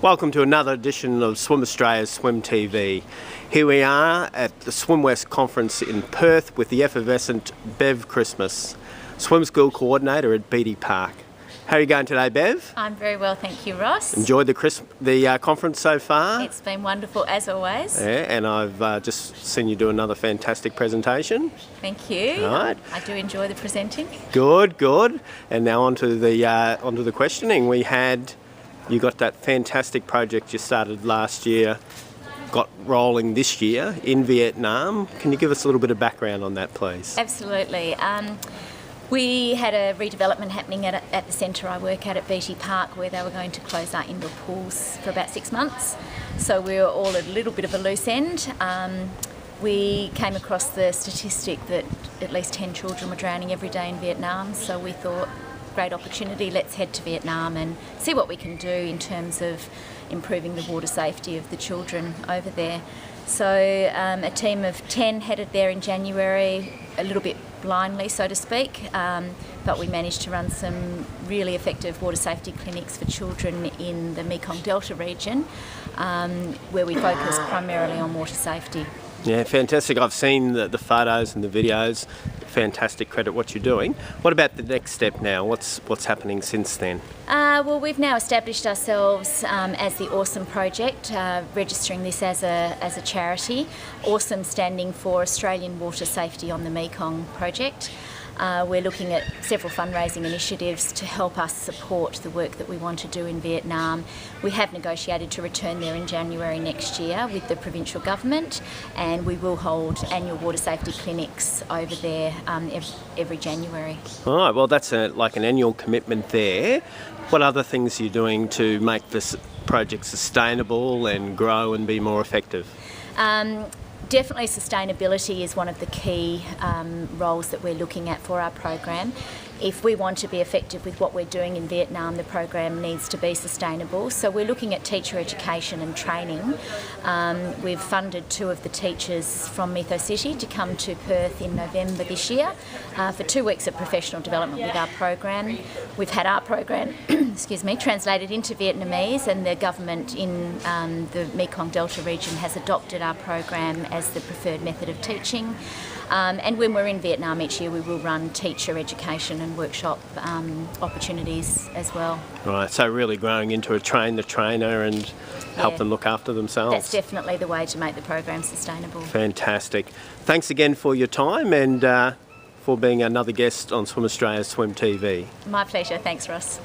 Welcome to another edition of Swim Australia's Swim TV. Here we are at the Swim West conference in Perth with the effervescent Bev Christmas, swim school coordinator at Beatty Park. How are you going today, Bev? I'm very well, thank you, Ross. Enjoyed the conference so far? It's been wonderful as always. Yeah, and I've just seen you do another fantastic presentation. Thank you. Right. I do enjoy the presenting. Good, good. And now onto the questioning. You got that fantastic project you started last year, got rolling this year in Vietnam. Can you give us a little bit of background on that, please? Absolutely. We had a redevelopment happening at the centre I work at Beatty Park, where they were going to close our indoor pools for about 6 months. So we were all at a little bit of a loose end. We came across the statistic that at least 10 children were drowning every day in Vietnam, so we thought, great opportunity, let's head to Vietnam and see what we can do in terms of improving the water safety of the children over there. So a team of 10 headed there in January, a little bit blindly, so to speak, but we managed to run some really effective water safety clinics for children in the Mekong Delta region, where we focus primarily on water safety. Yeah, fantastic. I've seen the photos and the videos. Fantastic, credit what you're doing. What about the next step now? What's happening since then? Well, we've now established ourselves as the Awesome Project, registering this as a charity. Awesome standing for Australian Water Safety on the Mekong Project. We're looking at several fundraising initiatives to help us support the work that we want to do in Vietnam. We have negotiated to return there in January next year with the provincial government, and we will hold annual water safety clinics over there every January. All right, well that's like an annual commitment there. What other things are you doing to make this project sustainable and grow and be more effective? Definitely sustainability is one of the key roles that we're looking at for our program. If we want to be effective with what we're doing in Vietnam, the program needs to be sustainable. So we're looking at teacher education and training. We've funded 2 of the teachers from Metho City to come to Perth in November this year for 2 weeks of professional development with our program. We've had our program translated into Vietnamese, and the government in the Mekong Delta region has adopted our program as the preferred method of teaching. And when we're in Vietnam each year, we will run teacher education and workshop opportunities as well. Right, so really growing into a train the trainer and help them look after themselves. That's definitely the way to make the program sustainable. Fantastic. Thanks again for your time and for being another guest on Swim Australia's Swim TV. My pleasure. Thanks, Ross.